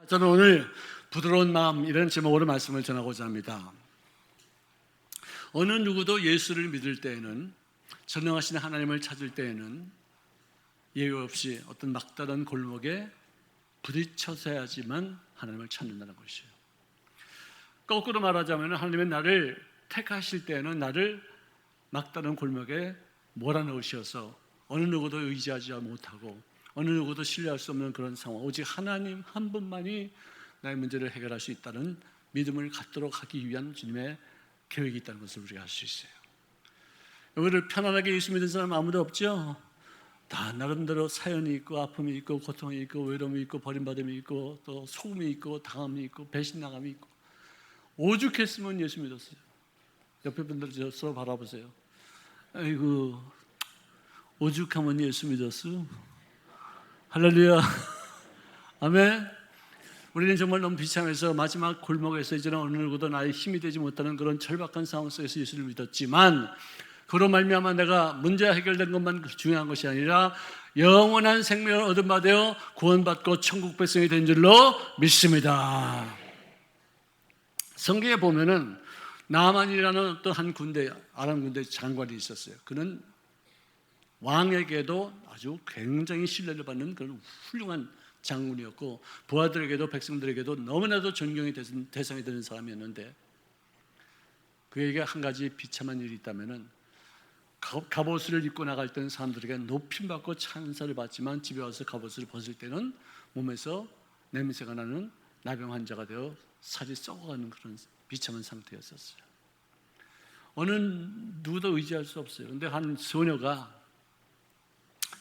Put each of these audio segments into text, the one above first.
저는 오늘 부드러운 마음 이런 제목으로 말씀을 전하고자 합니다. 어느 누구도 예수를 믿을 때에는, 전능하신 하나님을 찾을 때에는 예외 없이 어떤 막다른 골목에 부딪혀서야지만 하나님을 찾는다는 것이에요. 거꾸로 말하자면 하나님은 나를 택하실 때에는 나를 막다른 골목에 몰아넣으셔서 어느 누구도 의지하지 못하고 어느 누구도 신뢰할 수 없는 그런 상황, 오직 하나님 한 분만이 나의 문제를 해결할 수 있다는 믿음을 갖도록 하기 위한 주님의 계획이 있다는 것을 우리가 알 수 있어요. 우리를 편안하게 예수 믿는 사람 아무도 없죠? 다 나름대로 사연이 있고 아픔이 있고 고통이 있고 외로움이 있고 버림받음이 있고 또 소금이 있고 당함이 있고 배신당함이 있고. 오죽했으면 예수 믿었어요. 옆에 분들 서로 바라보세요. 아이고, 오죽하면 예수 믿었어. 할렐루야. 아멘. 우리는 정말 너무 비참해서 마지막 골목에서 이제는 어느 누구도 나의 힘이 되지 못하는 그런 절박한 상황 속에서 예수를 믿었지만, 그로 말미암아 내가 문제 해결된 것만 중요한 것이 아니라 영원한 생명을 얻은 바 되어 구원받고 천국 백성이 된 줄로 믿습니다. 성경에 보면은 나만이라는 어떤 한 군대, 아람 군대 장관이 있었어요. 그는 왕에게도 아주 굉장히 신뢰를 받는 그런 훌륭한 장군이었고, 부하들에게도 백성들에게도 너무나도 존경의 대상이 되는 사람이었는데, 그에게 한 가지 비참한 일이 있다면은, 갑옷을 입고 나갈 때는 사람들에게 높임받고 찬사를 받지만 집에 와서 갑옷을 벗을 때는 몸에서 냄새가 나는 나병 환자가 되어 살이 썩어가는 그런 비참한 상태였었어요. 어느 누구도 의지할 수 없어요. 그런데 한 소녀가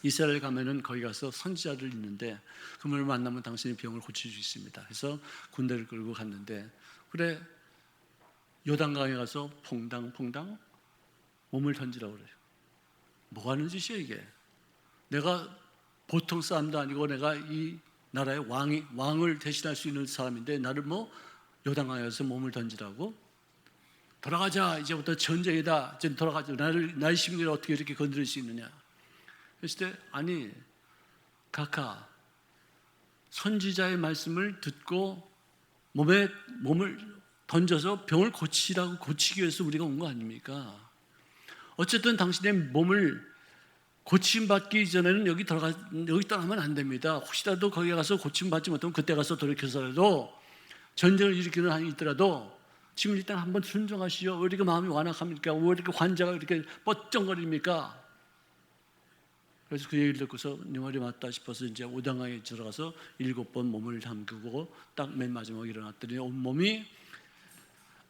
이스라엘 가면은 거기 가서 선지자를 있는데, 그분을 만나면 당신이 병을 고칠 수 있습니다. 그래서 군대를 끌고 갔는데, 그래 요단강에 가서 퐁당퐁당 몸을 던지라고 그래요. 뭐 하는 짓이야 이게? 내가 보통 사람도 아니고 내가 이 나라의 왕을 대신할 수 있는 사람인데 나를 뭐 요단강에 가서 몸을 던지라고? 돌아가자, 이제부터 전쟁이다, 이제 돌아가자. 나의 심리를 어떻게 이렇게 건드릴 수 있느냐? 그랬을 때, 아니 각하, 선지자의 말씀을 듣고 몸을 던져서 병을 고치기 위해서 우리가 온 거 아닙니까? 어쨌든 당신의 몸을 고침받기 이전에는 여기 떠나면 안 됩니다. 혹시라도 거기 가서 고침받지 못하면 그때 가서 돌이켜서라도 전쟁을 일으키는 한이 있더라도 지금 일단 한번 순종하시죠. 왜 이렇게 마음이 완악합니까? 왜 이렇게 환자가 이렇게 뻗정거립니까? 그래서 그 얘기를 듣고서 네 말이 맞다 싶어서 이제 오당강에 들어가서 7번 몸을 담그고 딱 맨 마지막에 일어났더니 온몸이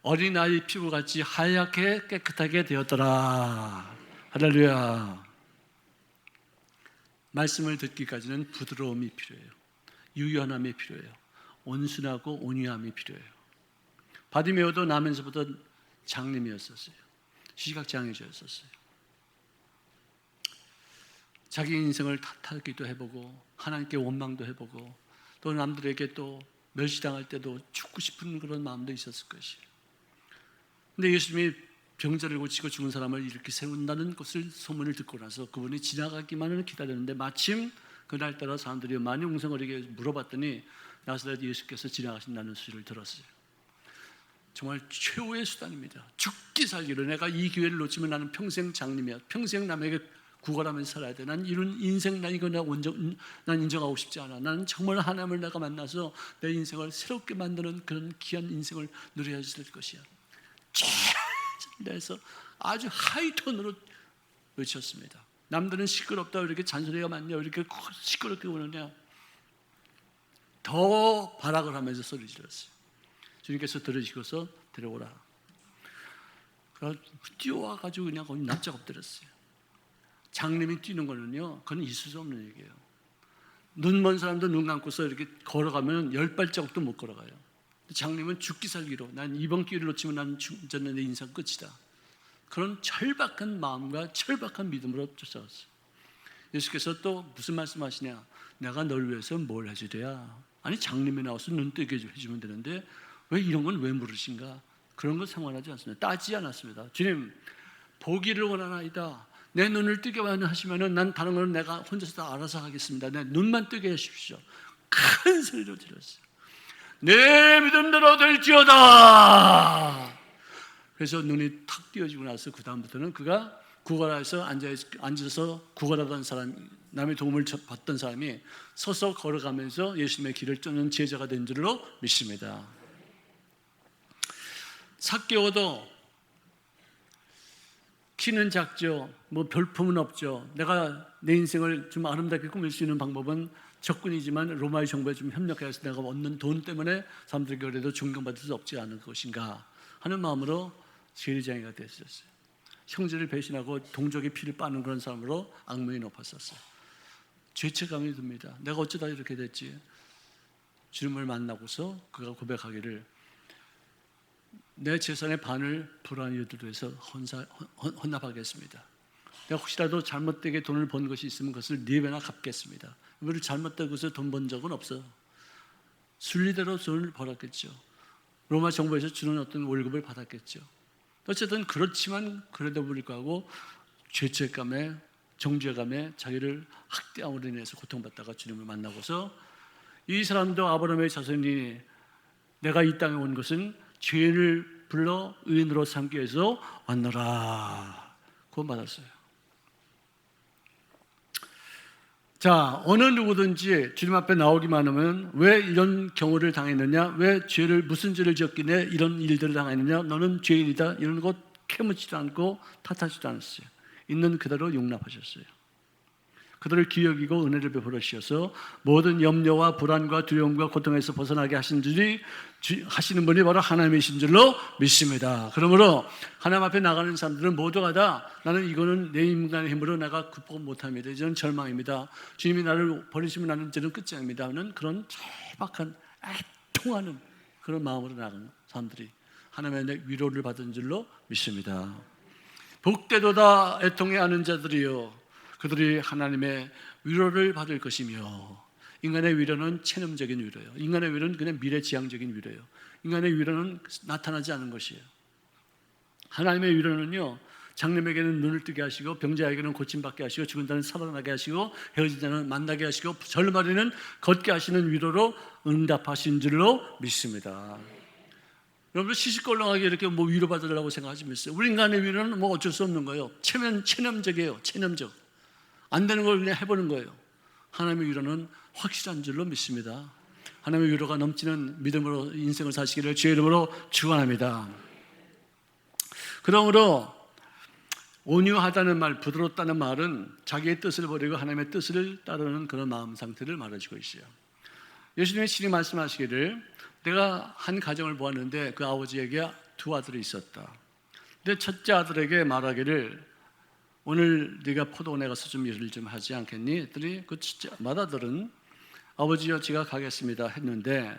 어린아이 피부같이 하얗게 깨끗하게 되었더라. 할렐루야. 말씀을 듣기까지는 부드러움이 필요해요. 유연함이 필요해요. 온순하고 온유함이 필요해요. 바디메오도 나면서부터 장님이었었어요. 시각장애자였었어요. 자기 인생을 탓하기도 해보고 하나님께 원망도 해보고 또 남들에게 또 멸시당할 때도 죽고 싶은 그런 마음도 있었을 것이에요. 근데 예수님이 병자를 고치고 죽은 사람을 이렇게 세운다는 것을 소문을 듣고 나서 그분이 지나가기만을 기다렸는데, 마침 그날따라 사람들이 많이 웅성거리게 물어봤더니 나사렛 예수께서 지나가신다는 소리를 들었어요. 정말 최후의 수단입니다. 죽기 살기로, 내가 이 기회를 놓치면 나는 평생 장님이야, 평생 남에게 구걸하면서 살아야 돼. 난 이런 인생 난 인정하고 싶지 않아. 나는 정말 하나님을 내가 만나서 내 인생을 새롭게 만드는 그런 귀한 인생을 누려야 될 것이야. 최선을 아주 하이톤으로 외쳤습니다. 남들은 시끄럽다, 왜 이렇게 잔소리가 많냐, 왜 이렇게 시끄럽게 우느냐, 더 발악을 하면서 소리 질렀어요. 주님께서 들으시고서 데려오라. 그래서 뛰어와가지고 그냥 거기 납작 엎드렸어요. 장님이 뛰는 거는요, 그건 있을 수 없는 얘기예요. 눈 먼 사람도 눈 감고서 이렇게 걸어가면 10발자국도 못 걸어가요. 장님은 죽기 살기로, 난 이번 기회를 놓치면 난 저는 내 인생 끝이다, 그런 절박한 마음과 절박한 믿음으로 쫓아갔어요. 예수께서 또 무슨 말씀하시냐? 내가 널 위해서 뭘 해주랴? 아니 장님이 나와서 눈 뜨게 해주면 되는데 왜 이런 건 왜 물으신가? 그런 건 상관하지 않습니다. 따지지 않았습니다. 주님, 보기를 원하나이다. 내 눈을 뜨게 하시면은 난 다른 건 내가 혼자서 다 알아서 하겠습니다. 내 눈만 뜨게 해주십시오. 큰 소리로 질렀어요. 내 믿음대로 될지어다. 그래서 눈이 탁 띄어지고 나서 그 다음부터는 그가 구걸해서 앉아서 구걸하던 사람, 남의 도움을 받던 사람이 서서 걸어가면서 예수님의 길을 쫓는 제자가 된 줄로 믿습니다. 삭개오도 키는 작죠. 뭐 별품은 없죠. 내가 내 인생을 좀 아름답게 꾸밀 수 있는 방법은 적군이지만 로마의 정부에 좀 협력해서 내가 얻는 돈 때문에 사람들에게 그래도 존경받을 수 없지 않을 것인가 하는 마음으로 제일장애가 됐었어요. 형제를 배신하고 동족의 피를 빠는 그런 사람으로 악명이 높았었어요. 죄책감이 듭니다. 내가 어쩌다 이렇게 됐지. 주님을 만나고서 그가 고백하기를 내 재산의 반을 불안히 유도해서 헌납하겠습니다. 내가 혹시라도 잘못되게 돈을 번 것이 있으면 그것을 4배나 갚겠습니다. 우리 잘못된 것을 돈 번 적은 없어요. 순리대로 돈을 벌었겠죠. 로마 정부에서 주는 어떤 월급을 받았겠죠. 어쨌든 그렇지만 그래도 불구하고 죄책감에 정죄감에 자기를 학대함으로 인해서 고통받다가 주님을 만나고서 이 사람도 아브라함의 자손이니 내가 이 땅에 온 것은 죄인을 불러 의인으로 삼기 위해서 왔노라 구원받았어요. 자, 어느 누구든지 주님 앞에 나오기만 하면 왜 이런 경우를 당했느냐, 왜 무슨 죄를 지었기에 이런 일들을 당했느냐, 너는 죄인이다, 이런 것 캐묻지도 않고 탓하지도 않았어요. 있는 그대로 용납하셨어요. 그들을 기여기고 은혜를 베풀어 주셔서 모든 염려와 불안과 두려움과 고통에서 벗어나게 하시는 분이 바로 하나님이신 줄로 믿습니다. 그러므로 하나님 앞에 나가는 사람들은 모두가 다 나는 이거는 내 인간의 힘으로 내가 극복 못합니다. 이제는 절망입니다. 주님이 나를 버리시면 나는 이제는 끝장입니다 하는 그런 절박한 애통하는 그런 마음으로 나가는 사람들이 하나님의 위로를 받은 줄로 믿습니다. 복되도다 애통해하는 자들이요 그들이 하나님의 위로를 받을 것이며, 인간의 위로는 체념적인 위로예요. 인간의 위로는 그냥 미래지향적인 위로예요. 인간의 위로는 나타나지 않은 것이에요. 하나님의 위로는요, 장님에게는 눈을 뜨게 하시고 병자에게는 고침받게 하시고 죽은 자는 살아나게 하시고 헤어진 자는 만나게 하시고 젊은이는 걷게 하시는 위로로 응답하신 줄로 믿습니다. 여러분 시시껄렁하게 이렇게 뭐 위로받으려고 생각하지 마세요. 우리 인간의 위로는 뭐 어쩔 수 없는 거예요. 체념적이에요. 체념적. 안 되는 걸 그냥 해보는 거예요. 하나님의 위로는 확실한 줄로 믿습니다. 하나님의 위로가 넘치는 믿음으로 인생을 사시기를 주의 이름으로 축원합니다. 그러므로 온유하다는 말, 부드럽다는 말은 자기의 뜻을 버리고 하나님의 뜻을 따르는 그런 마음 상태를 말해주고 있어요. 예수님이 친히 말씀하시기를 내가 한 가정을 보았는데 그 아버지에게 2 아들이 있었다. 근데 첫째 아들에게 말하기를 오늘 네가 포도원에 가서 좀 일을 좀 하지 않겠니? 했더니 그 첫째 맏아들은 아버지여 제가 가겠습니다 했는데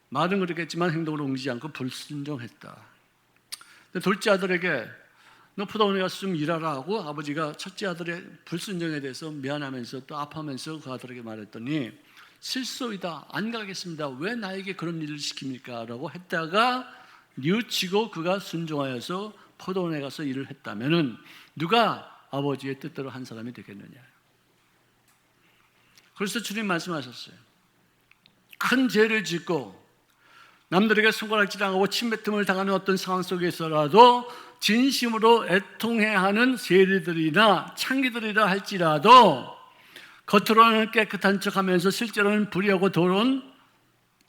말은 그렇겠지만 행동으로 옮기지 않고 불순종했다. 근데 둘째 아들에게 너 포도원에 가서 좀 일하라 하고 아버지가 첫째 아들의 불순종에 대해서 미안하면서 또 아파하면서 그 아들에게 말했더니 실소이다, 안 가겠습니다. 왜 나에게 그런 일을 시킵니까? 라고 했다가 뉘우치고 그가 순종하여서 포도원에 가서 일을 했다면은 누가 아버지의 뜻대로 한 사람이 되겠느냐. 그래서 주님 말씀하셨어요. 큰 죄를 짓고 남들에게 손가락질당하고 침뱉음을 당하는 어떤 상황 속에서라도 진심으로 애통해하는 세리들이나 창기들이라 할지라도 겉으로는 깨끗한 척하면서 실제로는 불의하고 더러운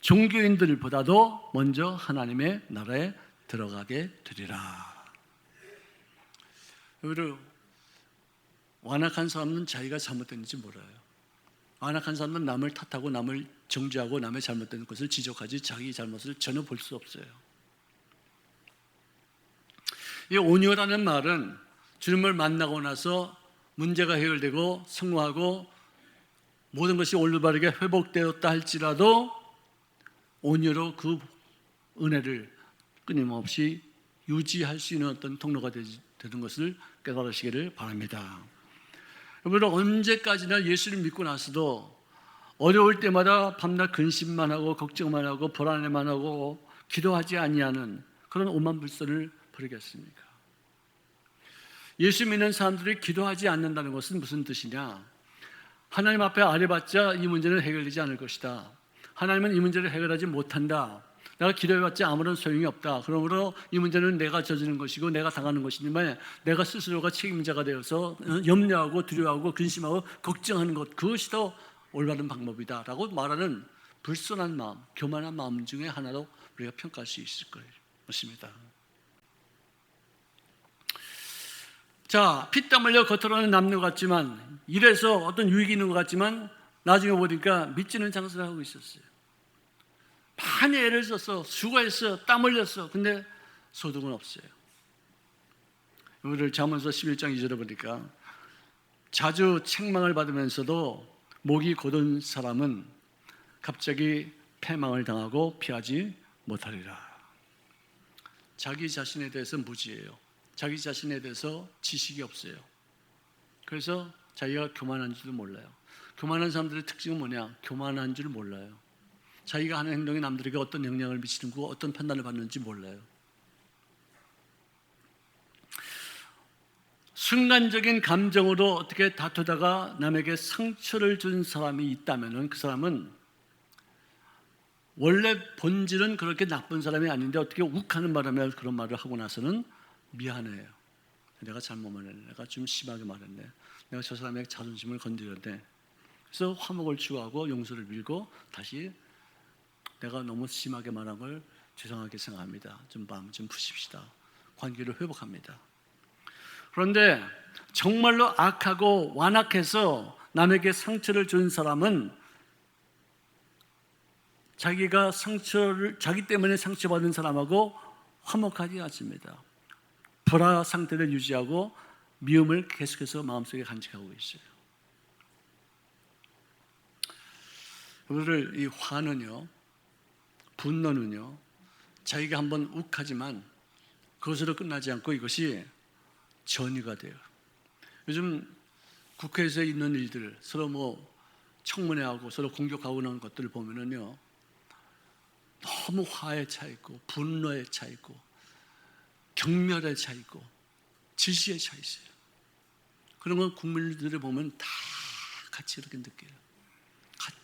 종교인들보다도 먼저 하나님의 나라에 들어가게 되리라. 여러분, 완악한 사람은 자기가 잘못됐는지 몰라요. 완악한 사람은 남을 탓하고 남을 정죄하고 남의 잘못된 것을 지적하지 자기 잘못을 전혀 볼 수 없어요. 이 온유라는 말은 주님을 만나고 나서 문제가 해결되고 성공하고 모든 것이 올바르게 회복되었다 할지라도 온유로 그 은혜를 끊임없이 유지할 수 있는 어떤 통로가 되는 것을 깨달으시기를 바랍니다. 여러분, 언제까지나 예수를 믿고 나서도 어려울 때마다 밤낮 근심만 하고 걱정만 하고 불안해만 하고 기도하지 아니하는 그런 오만불선을 부리겠습니까? 예수 믿는 사람들이 기도하지 않는다는 것은 무슨 뜻이냐? 하나님 앞에 아뢰봤자 이 문제는 해결되지 않을 것이다. 하나님은 이 문제를 해결하지 못한다. 내가 기도해봤자 아무런 소용이 없다. 그러므로 이 문제는 내가 저지른 것이고 내가 당하는 것이지만 내가 스스로가 책임자가 되어서 염려하고 두려워하고 근심하고 걱정하는 것, 그것이 더 올바른 방법이다 라고 말하는 불순한 마음, 교만한 마음 중에 하나로 우리가 평가할 수 있을 것입니다. 자, 피땀 흘려 겉으로는 남는 것 같지만, 이래서 어떤 유익이 있는 것 같지만 나중에 보니까 믿지는 장사를 하고 있었어요. 많이 애를 써서 수고했어, 땀 흘렸어. 근데 소득은 없어요. 우리를 잠언서 11장 2절에 보니까 자주 책망을 받으면서도 목이 곧은 사람은 갑자기 패망을 당하고 피하지 못하리라. 자기 자신에 대해서 무지해요. 자기 자신에 대해서 지식이 없어요. 그래서 자기가 교만한 줄도 몰라요. 교만한 사람들의 특징은 뭐냐? 교만한 줄 몰라요. 자기가 하는 행동이 남들에게 어떤 영향을 미치는 거, 어떤 판단을 받는지 몰라요. 순간적인 감정으로 어떻게 다투다가 남에게 상처를 준 사람이 있다면 그 사람은 원래 본질은 그렇게 나쁜 사람이 아닌데 어떻게 욱하는 바람에 그런 말을 하고 나서는 미안해요. 내가 잘못 말했네. 내가 좀 심하게 말했네. 내가 저 사람의 자존심을 건드렸네. 그래서 화목을 추구하고 용서를 빌고 다시 내가 너무 심하게 말한 걸 죄송하게 생각합니다. 좀 마음 좀 푸십시다. 관계를 회복합니다. 그런데 정말로 악하고 완악해서 남에게 상처를 준 사람은 자기가 자기 때문에 상처받은 사람하고 화목하지 않습니다. 불화 상태를 유지하고 미움을 계속해서 마음속에 간직하고 있어요. 우리를 이 화는요, 분노는요, 자기가 한번 욱하지만 그것으로 끝나지 않고 이것이 전이가 돼요. 요즘 국회에서 있는 일들, 서로 청문회하고 서로 공격하고 그런 것들을 보면은요, 너무 화에 차 있고 분노에 차 있고 경멸에 차 있고 질시에 차 있어요. 그런 건 국민들을 보면 다 같이 그렇게 느껴요.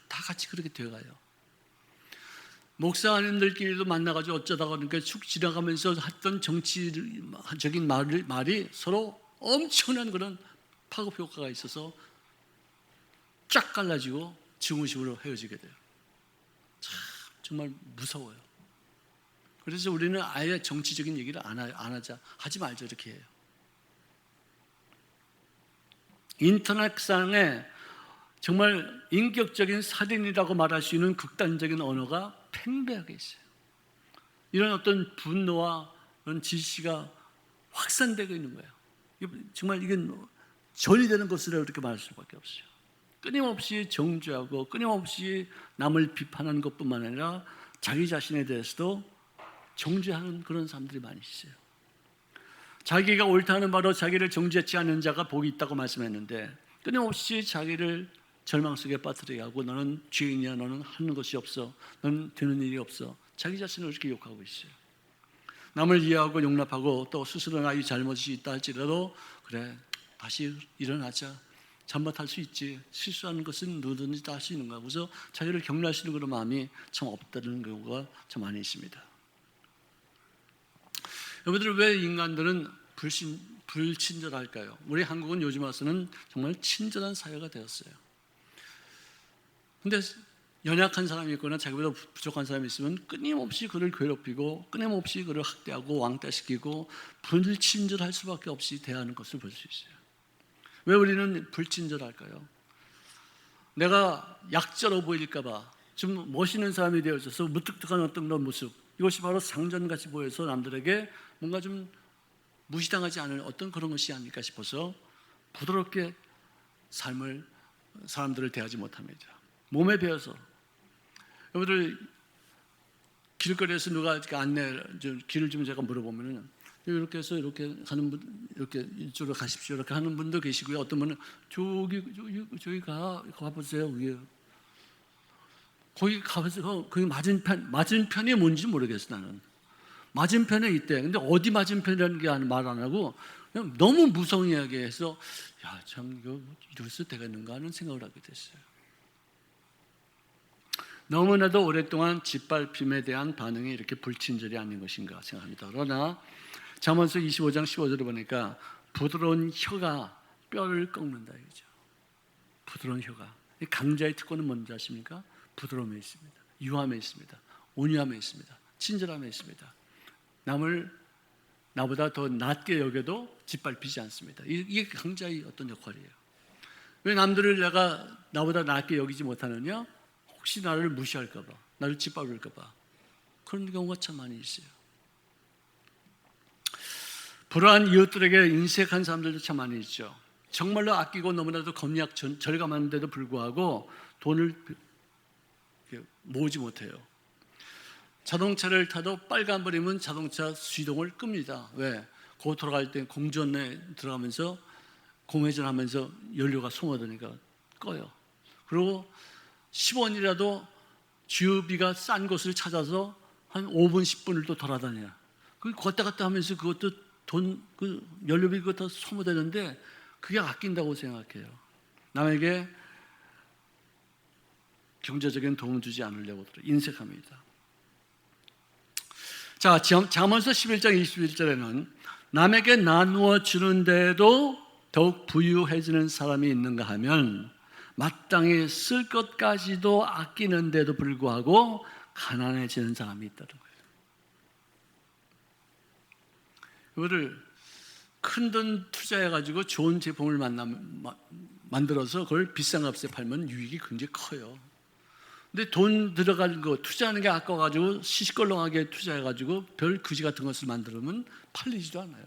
다 같이 그렇게 되어가요. 목사님들끼리도 만나가지고 어쩌다가 그러니까 축 지나가면서 했던 정치적인 말이 서로 엄청난 그런 파급 효과가 있어서 쫙 갈라지고 증오식으로 헤어지게 돼요. 참 정말 무서워요. 그래서 우리는 아예 정치적인 얘기를 안 하지 말자 이렇게 해요. 인터넷상에 정말 인격적인 살인이라고 말할 수 있는 극단적인 언어가 팽배하게 있어요. 이런 어떤 분노와 그런 질시가 확산되고 있는 거예요. 정말 이게 전이 되는 것으로 이렇게 말할 수밖에 없어요. 끊임없이 정죄하고 끊임없이 남을 비판하는 것뿐만 아니라 자기 자신에 대해서도 정죄하는 그런 사람들이 많이 있어요. 자기가 옳다는 바로 자기를 정죄치 않는 자가 복이 있다고 말씀했는데 끊임없이 자기를 절망 속에 빠뜨리게 하고 너는 죄인이야, 너는 하는 것이 없어, 너는 되는 일이 없어, 자기 자신을 이렇게 욕하고 있어요. 남을 이해하고 용납하고 또 스스로 나의 잘못이 있다 할지라도 그래 다시 일어나자, 잘못할 수 있지, 실수하는 것은 누구든지 다 할 수 있는 거야. 그래서 자기를 격려하시는 그런 마음이 참 없다는 경우가 참 많이 있습니다. 여러분들 왜 인간들은 불친절할까요? 우리 한국은 요즘 와서는 정말 친절한 사회가 되었어요. 근데 연약한 사람이 있거나 자기보다 부족한 사람이 있으면 끊임없이 그를 괴롭히고 끊임없이 그를 학대하고 왕따시키고 불친절할 수밖에 없이 대하는 것을 볼 수 있어요. 왜 우리는 불친절할까요? 내가 약자로 보일까 봐 좀 멋있는 사람이 되어져서 무뚝뚝한 어떤 그런 모습, 이것이 바로 상전같이 보여서 남들에게 뭔가 좀 무시당하지 않을 어떤 그런 것이 아닐까 싶어서 부드럽게 사람들을 대하지 못합니다. 몸에 배어서. 여러분들 길거리에서 누가 길을 좀 제가 물어보면은 이렇게 해서 이렇게 하는 분, 이렇게 이쪽으로 가십시오 이렇게 하는 분도 계시고요. 어떤 분은 저기 가보세요 위에. 거기 가서 거기 맞은편이 뭔지 모르겠어 나는. 맞은편에 있대. 근데 어디 맞은편이라는 게 말 안 하고 그냥 너무 무성의하게 해서 야, 참 이거 이럴 수 되겠는가 하는 생각을 하게 됐어요. 너무나도 오랫동안 짓밟힘에 대한 반응이 이렇게 불친절이 아닌 것인가 생각합니다. 그러나 잠언서 25장 15절을 보니까 부드러운 혀가 뼈를 꺾는다 이거죠. 부드러운 혀가. 강자의 특권은 뭔지 아십니까? 부드러움에 있습니다. 유함에 있습니다. 온유함에 있습니다. 친절함에 있습니다. 남을 나보다 더 낮게 여겨도 짓밟히지 않습니다. 이게 강자의 어떤 역할이에요. 왜 남들을 내가 나보다 낮게 여기지 못하느냐? 혹시 나를 무시할까 봐, 나를 짓밟을까 봐. 그런 경우가 참 많이 있어요. 불우한 이웃들에게 인색한 사람들도 참 많이 있죠. 정말로 아끼고 너무나도 검약 절감하는데도 불구하고 돈을 모으지 못해요. 자동차를 타도 빨간불이면 자동차 시동을 끕니다. 왜? 고 돌아갈 때 공전에 들어가면서 공회전하면서 연료가 소모되니까 꺼요. 그리고 10원이라도 주유비가 싼 곳을 찾아서 한 5분, 10분을 또 돌아다녀요. 그 왔다 갔다 하면서 그것도 연료비 그거 다 소모되는데 그게 아낀다고 생각해요. 남에게 경제적인 도움 주지 않으려고 인색합니다. 자, 잠언서 11장 21절에는 남에게 나누어 주는데도 더욱 부유해지는 사람이 있는가 하면 마땅히 쓸 것까지도 아끼는데도 불구하고 가난해지는 사람이 있다는 거예요. 이거를 큰 돈 투자해가지고 좋은 제품을 만들어서 그걸 비싼 값에 팔면 유익이 굉장히 커요. 근데 돈 들어가는 거 투자하는 게 아까워가지고 시시껄렁하게 투자해가지고 별 그지 같은 것을 만들면 팔리지도 않아요.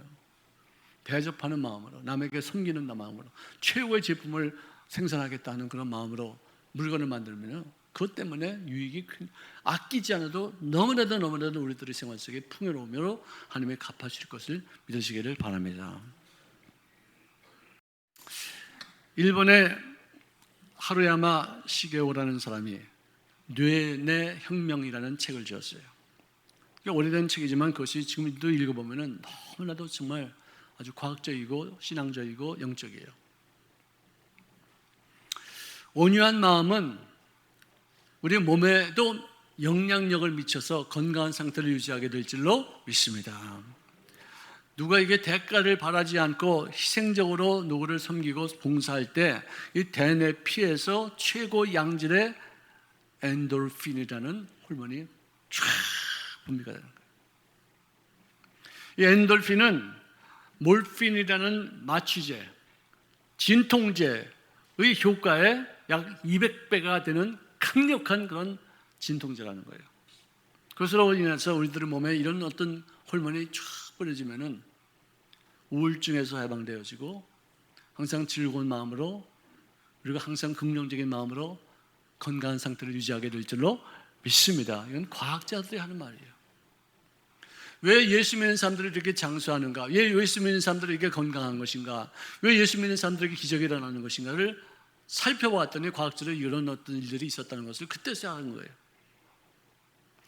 대접하는 마음으로, 남에게 섬기는 마음으로, 최고의 제품을 생산하겠다는 그런 마음으로 물건을 만들면 그것 때문에 유익이 아끼지 않아도 너무나도 우리들의 생활 속에 풍요로움으로 하나님이 갚아주실 것을 믿으시기를 바랍니다. 일본의 하루야마 시게오라는 사람이 뇌내 혁명이라는 책을 지었어요. 오래된 책이지만 그것이 지금도 읽어보면 너무나도 정말 아주 과학적이고 신앙적이고 영적이에요. 온유한 마음은 우리 몸에도 영향력을 미쳐서 건강한 상태를 유지하게 될 줄로 믿습니다. 누구에게 대가를 바라지 않고 희생적으로 누구를 섬기고 봉사할 때 이 대뇌 피에서 최고 양질의 엔돌핀이라는 호르몬이 쫙 분비가 되는 거예요. 이 엔돌핀은 몰핀이라는 마취제, 진통제의 효과에 약 200배가 되는 강력한 그런 진통제라는 거예요. 그것으로 인해서 우리들의 몸에 이런 어떤 호르몬이 쫙 뿌려지면은 우울증에서 해방되어지고 항상 즐거운 마음으로 그리고 항상 긍정적인 마음으로 건강한 상태를 유지하게 될 줄로 믿습니다. 이건 과학자들이 하는 말이에요. 왜 예수 믿는 사람들이 이렇게 장수하는가? 왜 예수 믿는 사람들이 이렇게 건강한 것인가? 왜 예수 믿는 사람들에게 기적이 일어나는 것인가를 살펴보았더니 과학적으로 이런 어떤 일들이 있었다는 것을 그때 생각한 거예요.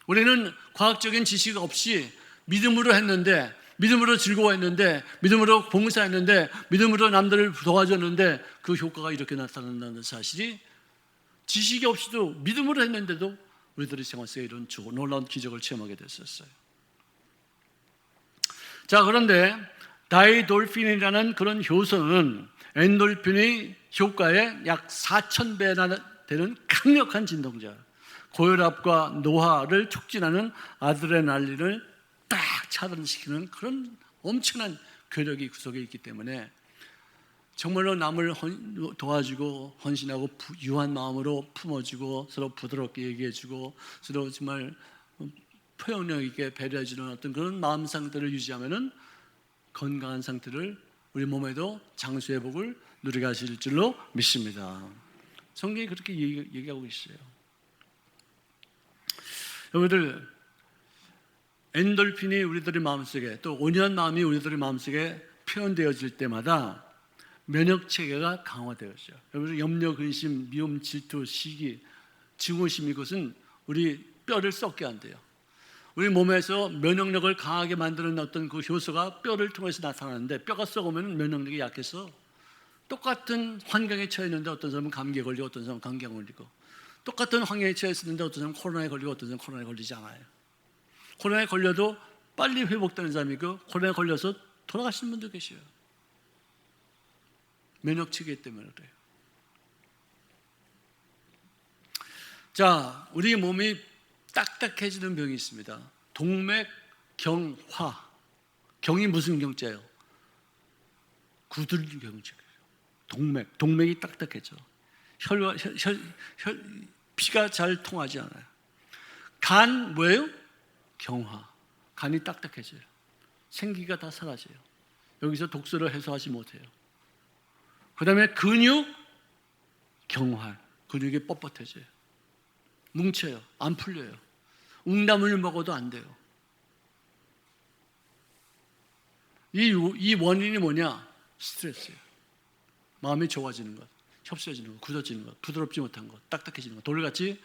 우리는 과학적인 지식 없이 믿음으로 했는데, 믿음으로 즐거워했는데, 믿음으로 봉사했는데, 믿음으로 남들을 도와줬는데 그 효과가 이렇게 나타난다는 사실이 지식이 없이도 믿음으로 했는데도 우리들의 생활 속에 이런 놀라운 기적을 체험하게 됐었어요. 자, 그런데 다이돌핀이라는 그런 효소는 엔돌핀의 효과에 약 4,000배나 되는 강력한 진동제, 고혈압과 노화를 촉진하는 아드레날린을 딱 차단시키는 그런 엄청난 괴력이 그 속에 있기 때문에 정말로 남을 도와주고 헌신하고 유한 마음으로 품어주고 서로 부드럽게 얘기해주고 서로 정말 표현력 있게 배려해주는 어떤 그런 마음 상태를 유지하면은 건강한 상태를 우리 몸에도 장수의 복을 누리게 하실 줄로 믿습니다. 성경이 그렇게 얘기하고 있어요. 여러분들, 엔돌핀이 우리들의 마음속에 또 온유한 마음이 우리들의 마음속에 표현되어질 때마다 면역 체계가 강화되었어요. 여러분, 염려, 근심, 미움, 질투, 시기, 증오심, 이것은 우리 뼈를 썩게 한대요. 우리 몸에서 면역력을 강하게 만드는 어떤 그 효소가 뼈를 통해서 나타나는데, 뼈가 썩으면 면역력이 약해서 똑같은 환경에 처해 있는데 어떤 사람은 감기에 걸리고 어떤 사람은 감기에 걸리고, 똑같은 황해에 처했었는데 어떤 사람은 코로나에 걸리고 어떤 사람은 코로나에 걸리지 않아요. 코로나에 걸려도 빨리 회복되는 사람이 있고 코로나에 걸려서 돌아가시는 분도 계셔요. 면역 체계 때문에 그래요. 자, 우리 몸이 딱딱해지는 병이 있습니다. 동맥경화. 경이 무슨 경자예요? 구들경자예요. 동맥이 딱딱해져. 피가 잘 통하지 않아요. 간 뭐예요? 경화. 간이 딱딱해져요. 생기가 다 사라져요. 여기서 독소를 해소하지 못해요. 그 다음에 근육 경화. 근육이 뻣뻣해져요. 뭉쳐요. 안 풀려요. 웅담을 먹어도 안 돼요. 이 원인이 뭐냐? 스트레스예요. 마음이 좋아지는 것, 협소해지는 것, 굳어지는 것, 부드럽지 못한 것, 딱딱해지는 것, 돌같이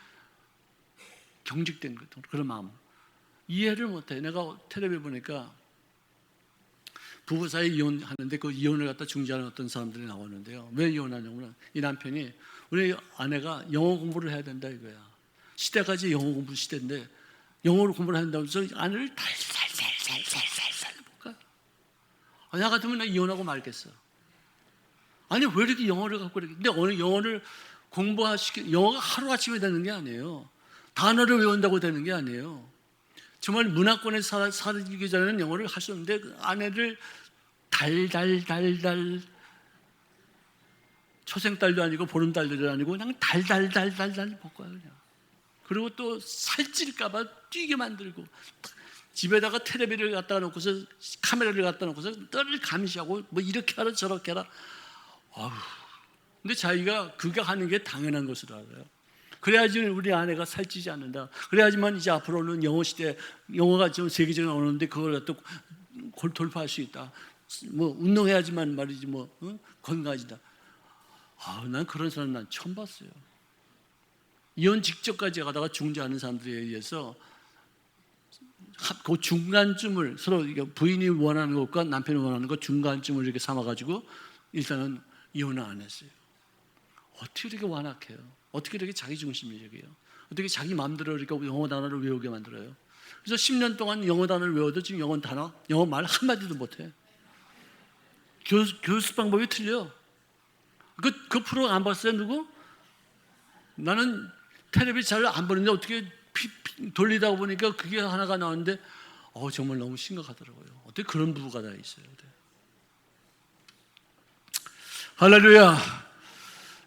경직된 것, 그런 마음. 이해를 못해. 내가 텔레비에 보니까 부부 사이 이혼하는데 그 이혼을 갖다 중재하는 어떤 사람들이 나오는데요. 왜 이혼하냐면 이 남편이 우리 아내가 영어 공부를 해야 된다 이거야. 시대가 이제 영어 공부 시대인데 영어로 공부를 한다고 해서 아내를 달살살살살살살 볼까? 나 같으면 나 이혼하고 말겠어. 아니 왜 이렇게 영어를 갖고 이렇게? 근데 오늘 영어를 영어가 하루아침에 되는 게 아니에요. 단어를 외운다고 되는 게 아니에요. 정말 문화권에서 살기 전에는 영어를 할 수 없는데 그 아내를 달달달달 초생딸도 아니고 보름달도 아니고 그냥 달달달달달 볶아요 그냥. 그리고 또 살찔까봐 뛰게 만들고 집에다가 텔레비를 갖다 놓고서 카메라를 갖다 놓고서 늘 감시하고 뭐 이렇게 하라 저렇게 하라. 아우. 근데 자기가 그게 하는 게 당연한 것으로 알아요. 그래야지 우리 아내가 살찌지 않는다. 그래야지만 이제 앞으로는 영어 시대, 영어가 좀 세계적으로 나오는데 그걸 또 돌파할 수 있다. 뭐 운동해야지만 말이지 뭐 건강해진다. 난 그런 사람 난 처음 봤어요. 이혼 직전까지 가다가 중재하는 사람들에 의해서 그 중간쯤을 서로 부인이 원하는 것과 남편이 원하는 것 중간쯤을 이렇게 삼아가지고 일단은 이혼을 안 했어요. 어떻게 이렇게 완악해요? 어떻게 이렇게 자기중심적이에요? 어떻게 자기 마음대로 이렇게 영어 단어를 외우게 만들어요? 그래서 10년 동안 영어 단어를 외워도 지금 영어 말 한마디도 못해. 교수 방법이 틀려. 그 프로 안 봤어요? 누구? 나는 텔레비 잘 안 보는데 어떻게 돌리다 보니까 그게 하나가 나왔는데 정말 너무 심각하더라고요. 어떻게 그런 부부가 다 있어요? 할렐루야.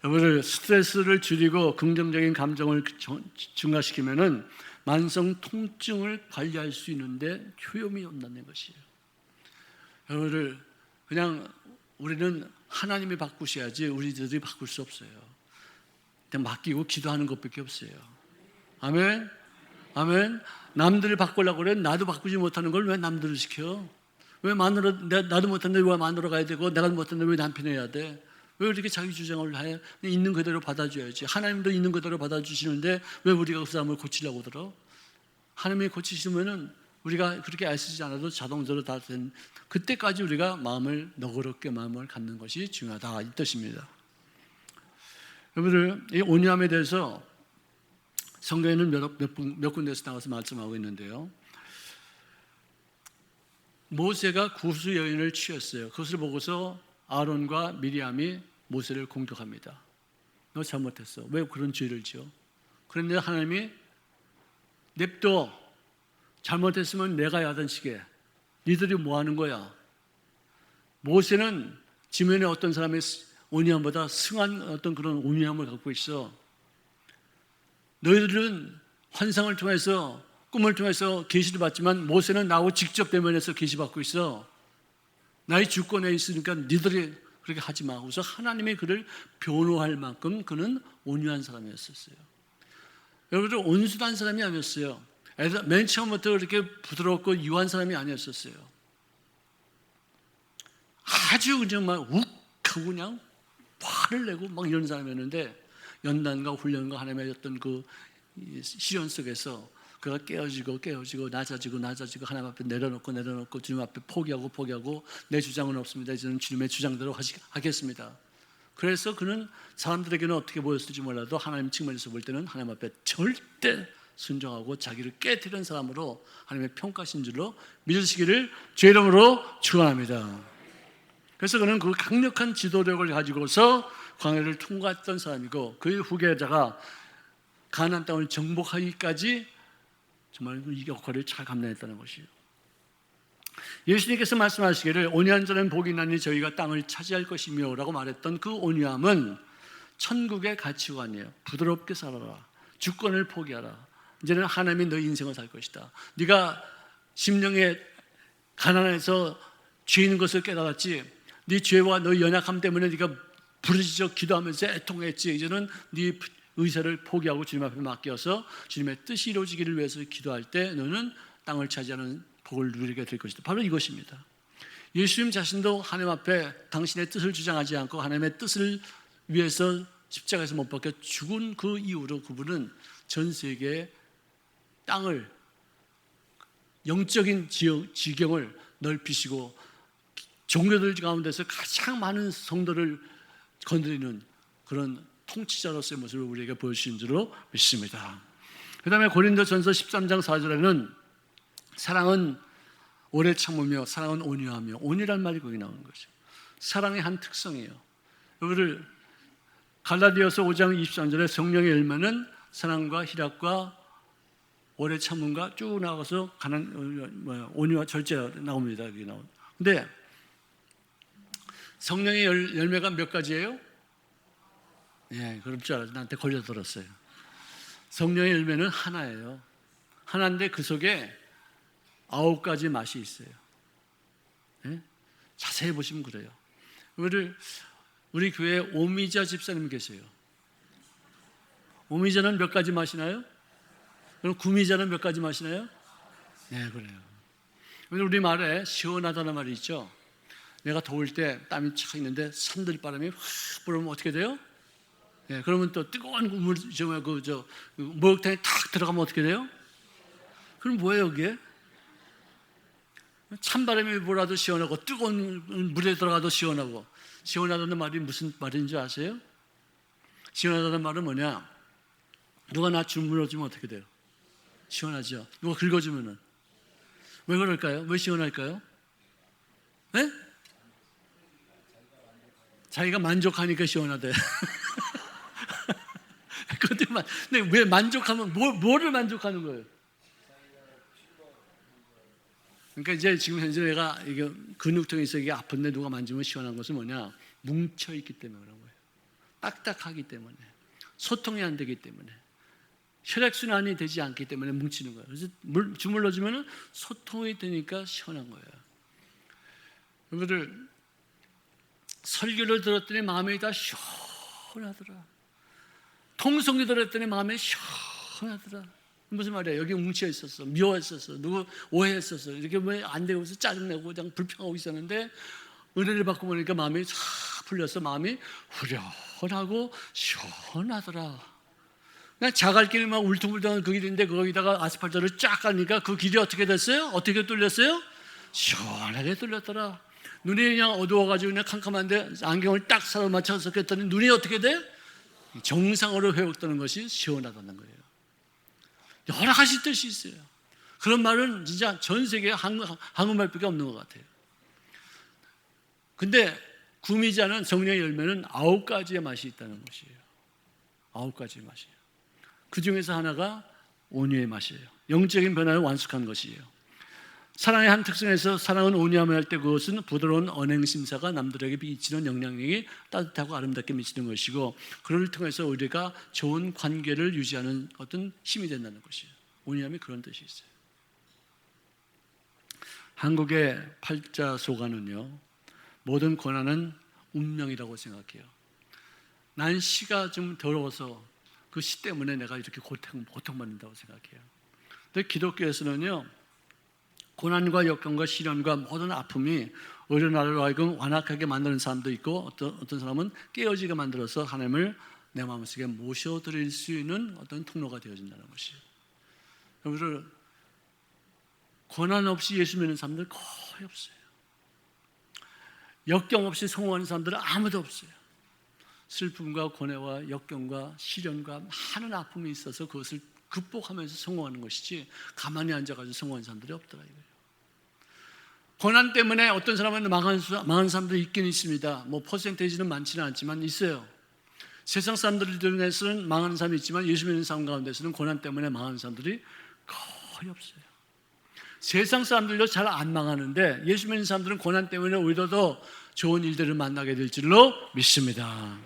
여러분 스트레스를 줄이고 긍정적인 감정을 증가시키면은 만성 통증을 관리할 수 있는데 효험이 온다는 것이에요. 여러분 그냥 우리는 하나님이 바꾸셔야지 우리들이 바꿀 수 없어요. 그냥 맡기고 기도하는 것밖에 없어요. 아멘. 아멘. 남들을 바꾸려고 그래. 나도 바꾸지 못하는 걸 왜 남들을 시켜? 왜 나도 못하는데 왜 마누라 가야 되고 내가 못하는데 왜 남편이 해야 돼? 왜 이렇게 자기 주장을 해? 있는 그대로 받아줘야지. 하나님도 있는 그대로 받아주시는데 왜 우리가 그 사람을 고치려고 들어? 하나님이 고치시면은 우리가 그렇게 애쓰지 않아도 자동적으로 다 된 그때까지 우리가 너그럽게 마음을 갖는 것이 중요하다 이 뜻입니다. 여러분들 이 온유함에 대해서 성경에는 몇 군데에서 나와서 말씀하고 있는데요. 모세가 구스 여인을 취했어요. 그것을 보고서 아론과 미리암이 모세를 공격합니다. 너 잘못했어. 왜 그런 죄를 지어? 그런데 하나님이 냅둬. 잘못했으면 내가 야단치게. 니들이 뭐 하는 거야? 모세는 지면에 어떤 사람의 온유함보다 승한 어떤 그런 온유함을 갖고 있어. 너희들은 환상을 통해서 꿈을 통해서 계시를 받지만 모세는 나하고 직접 대면해서 계시받고 있어. 나의 주권에 있으니까 니들이 그렇게 하지 마. 그래서 하나님이 그를 변호할 만큼 그는 온유한 사람이었어요. 여러분들 온순한 사람이 아니었어요. 맨 처음부터 그렇게 부드럽고 유한 사람이 아니었었어요. 아주 그냥 막 욱하고 그냥 화를 내고 막 이런 사람이었는데 연단과 훈련과 하나님의 어떤 그 시련 속에서 그가 깨어지고 낮아지고 하나님 앞에 내려놓고 주님 앞에 포기하고 내 주장은 없습니다. 이제는 주님의 주장대로 하겠습니다. 그래서 그는 사람들에게는 어떻게 보였을지 몰라도 하나님 측면에서 볼 때는 하나님 앞에 절대 순종하고 자기를 깨뜨리는 사람으로 하나님의 평가하신 줄로 믿으시기를 주의 이름으로 축원합니다. 그래서 그는 그 강력한 지도력을 가지고서 광야를 통과했던 사람이고, 그의 후계자가 가나안 땅을 정복하기까지 정말 이 역할을 잘 감당했다는 것이에요. 예수님께서 말씀하시기를 온유한 자는 복이 있나니 저희가 땅을 차지할 것이며 라고 말했던 그 온유함은 천국의 가치관이에요. 부드럽게 살아라. 주권을 포기하라. 이제는 하나님이 너희 인생을 살 것이다. 네가 심령에 가난해서 죄 있는 것을 깨달았지, 네 죄와 너희 연약함 때문에 네가 부르짖어 기도하면서 애통했지, 이제는 네 의사를 포기하고 주님 앞에 맡겨서 주님의 뜻이 이루어지기를 위해서 기도할 때 너는 땅을 차지하는 복을 누리게 될 것이다. 바로 이것입니다. 예수님 자신도 하나님 앞에 당신의 뜻을 주장하지 않고 하나님의 뜻을 위해서 십자가에서 못 박혀 죽은 그 이후로 그분은 전 세계의 땅을, 영적인 지경을 넓히시고 종교들 가운데서 가장 많은 성도를 건드리는 그런 통치자로서의 모습을 우리에게 보여주신 줄로 믿습니다. 그 다음에 고린도전서 13장 4절에는 사랑은 오래 참으며 사랑은 온유하며, 온유란 말이 거기 나오는 거죠. 사랑의 한 특성이에요. 이거를 갈라디아서 5장 23절에 성령의 열매는 사랑과 희락과 오래 참음과 쭉 나가서 온유와 절제가 나옵니다. 여기 나온. 근데 성령의 열매가 몇 가지예요? 예, 그럴 줄 알아서 나한테 걸려들었어요. 성령의 열매는 하나예요. 하나인데 그 속에 9가지 맛이 있어요. 예? 자세히 보시면 그래요. 우리 교회에 오미자 집사님 계세요. 오미자는 몇 가지 마시나요? 그럼 구미자는 몇 가지 마시나요? 네, 그래요. 우리 말에 시원하다는 말이 있죠. 내가 더울 때 땀이 착 있는데 산들바람이 확 불으면 어떻게 돼요? 네, 그러면 또 뜨거운 물, 목욕탕에 탁 들어가면 어떻게 돼요? 그럼 뭐예요, 그게? 찬바람이 불어도 시원하고 뜨거운 물에 들어가도 시원하고. 시원하다는 말이 무슨 말인지 아세요? 시원하다는 말은 뭐냐? 누가 나 주물러주면 어떻게 돼요? 시원하죠. 누가 긁어주면은 왜 그럴까요? 왜 시원할까요? 네? 자기가 만족하니까 시원하대. 근데 왜 만족하면 뭐를 만족하는 거예요? 그러니까 이제 지금 현재 내가 이게 근육통에서 이게 아픈데 누가 만지면 시원한 것은 뭐냐? 뭉쳐 있기 때문에 그런 거예요. 딱딱하기 때문에, 소통이 안 되기 때문에, 혈액순환이 되지 않기 때문에 뭉치는 거예요. 그래서 주물러 주면은 소통이 되니까 시원한 거예요. 여러분들 설교를 들었더니 마음이 다 시원하더라. 통성기 들었더니 마음이 시원하더라. 무슨 말이야? 여기 뭉쳐 있었어, 미워했었어, 누구 오해했었어, 이렇게 왜 안 되고 있어, 짜증내고 그냥 불평하고 있었는데 은혜를 받고 보니까 마음이 싹 풀려서 마음이 후련하고 시원하더라. 그냥 자갈길 막 울퉁불퉁한 그 길인데 거기다가 아스팔트를 쫙 가니까 그 길이 어떻게 됐어요? 어떻게 뚫렸어요? 시원하게 뚫렸더라. 눈이 그냥 어두워가지고 그냥 캄캄한데 안경을 딱 사로 맞춰서 꼈더니 눈이 어떻게 돼? 정상으로 회복되는 것이 시원하다는 거예요. 여러 가지 뜻이 있어요. 그런 말은 진짜 전 세계에 한국말밖에 없는 것 같아요. 근데 구미자는 성령의 열매는 9가지의 맛이 있다는 것이에요. 9가지의 맛이에요. 그 중에서 하나가 온유의 맛이에요. 영적인 변화를 완숙한 것이에요. 사랑의 한 특성에서 사랑은 온유함을 할 때 그것은 부드러운 언행심사가 남들에게 미치는 영향력이 따뜻하고 아름답게 미치는 것이고, 그를 통해서 우리가 좋은 관계를 유지하는 어떤 힘이 된다는 것이에요. 온유함이 그런 뜻이 있어요. 한국의 팔자소가는요, 모든 고난은 운명이라고 생각해요. 난 시가 좀 더러워서 그 시 때문에 내가 이렇게 고통받는다고 생각해요. 근데 기독교에서는요, 고난과 역경과 시련과 모든 아픔이 오히려 나를 하여금 완악하게 만드는 사람도 있고, 어떤 사람은 깨어지게 만들어서 하나님을 내 마음속에 모셔드릴 수 있는 어떤 통로가 되어진다는 것이에요. 여러분, 고난 없이 예수 믿는 사람들 거의 없어요. 역경 없이 성공하는 사람들은 아무도 없어요. 슬픔과 고뇌와 역경과 시련과 많은 아픔이 있어서 그것을 극복하면서 성공하는 것이지 가만히 앉아가지고 성공한 사람들이 없더라 이거예요. 고난 때문에 어떤 사람은 망한 사람도 있긴 있습니다. 뭐 퍼센테이지는 많지는 않지만 있어요. 세상 사람들 중에서는 망하는 사람이 있지만 예수 믿는 사람 가운데서는 고난 때문에 망하는 사람들이 거의 없어요. 세상 사람들도 잘 안 망하는데 예수 믿는 사람들은 고난 때문에 오히려 더 좋은 일들을 만나게 될 줄로 믿습니다.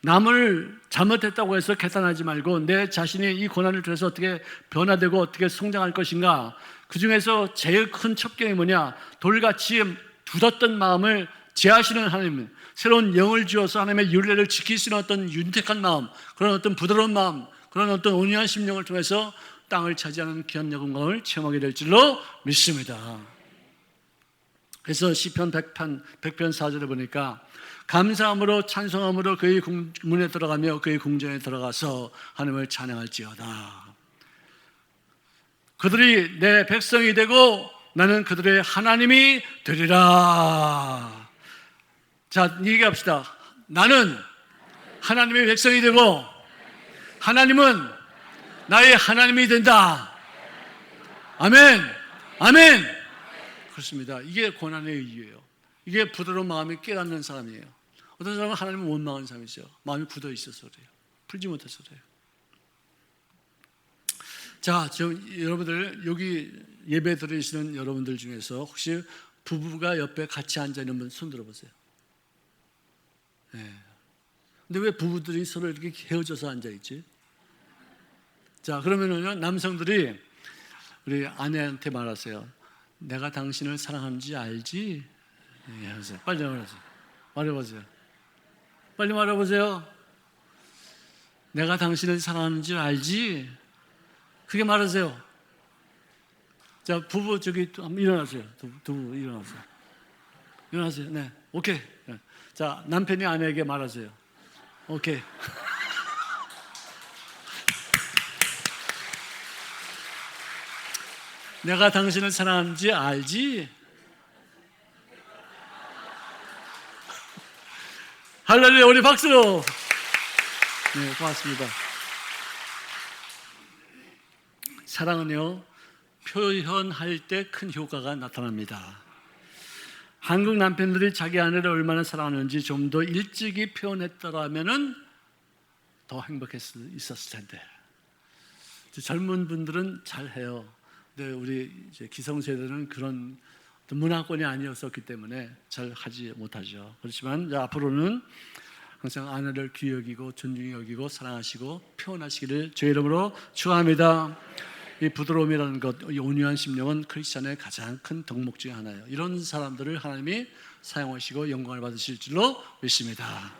남을 잘못했다고 해서 개탄하지 말고 내 자신이 이 고난을 통해서 어떻게 변화되고 어떻게 성장할 것인가. 그 중에서 제일 큰 첩경이 뭐냐, 돌같이 굳었던 마음을 제하시는 하나님, 새로운 영을 주어서 하나님의 율례를 지킬 수 있는 어떤 윤택한 마음, 그런 어떤 부드러운 마음, 그런 어떤 온유한 심령을 통해서 땅을 차지하는 귀한 영광을 체험하게 될 줄로 믿습니다. 그래서 시편 100편 4절에 보니까 감사함으로 찬송함으로 그의 문에 들어가며 그의 궁전에 들어가서 하나님을 찬양할지어다. 그들이 내 백성이 되고 나는 그들의 하나님이 되리라. 자, 얘기합시다. 나는 하나님의 백성이 되고 하나님은 나의 하나님이 된다. 아멘. 아멘. 그렇습니다. 이게 고난의 이유예요. 이게 부드러운 마음이 깨닫는 사람이에요. 어떤 사람은 하나님을 원망하는 사람이죠. 마음이 굳어 있어서 그래요. 풀지 못해서 그래요. 자, 여러분들 여기 예배 드리시는 여러분들 중에서 혹시 부부가 옆에 같이 앉아 있는 분 손 들어보세요. 네. 근데 왜 부부들이 서로 이렇게 헤어져서 앉아 있지? 자, 그러면은요 남성들이 우리 아내한테 말하세요. 내가 당신을 사랑하는지 알지? 네, 하세요. 빨리 말해보세요. 빨리 말해보세요. 내가 당신을 사랑하는지 알지? 그게 말하세요. 자, 부부 저기 한번 일어나세요. 두부 일어나세요. 일어나세요. 네, 오케이. 네. 자, 남편이 아내에게 말하세요. 오케이. 내가 당신을 사랑하는지 알지? 할렐루야, 우리 박수로. 네, 고맙습니다. 사랑은요, 표현할 때 큰 효과가 나타납니다. 한국 남편들이 자기 아내를 얼마나 사랑하는지 좀 더 일찍이 표현했더라면은 더 있었을 텐데. 젊은 분들은 잘해요. 근데 우리 이제 기성세대는 그런 문화권이 아니었었기 때문에 잘 하지 못하죠. 그렇지만 앞으로는 항상 아내를 귀히 여기고 존중히 여기고 사랑하시고 표현하시기를 주의 이름으로 축원합니다. 이 부드러움이라는 것, 이 온유한 심령은 크리스찬의 가장 큰 덕목 중에 하나예요. 이런 사람들을 하나님이 사용하시고 영광을 받으실 줄로 믿습니다.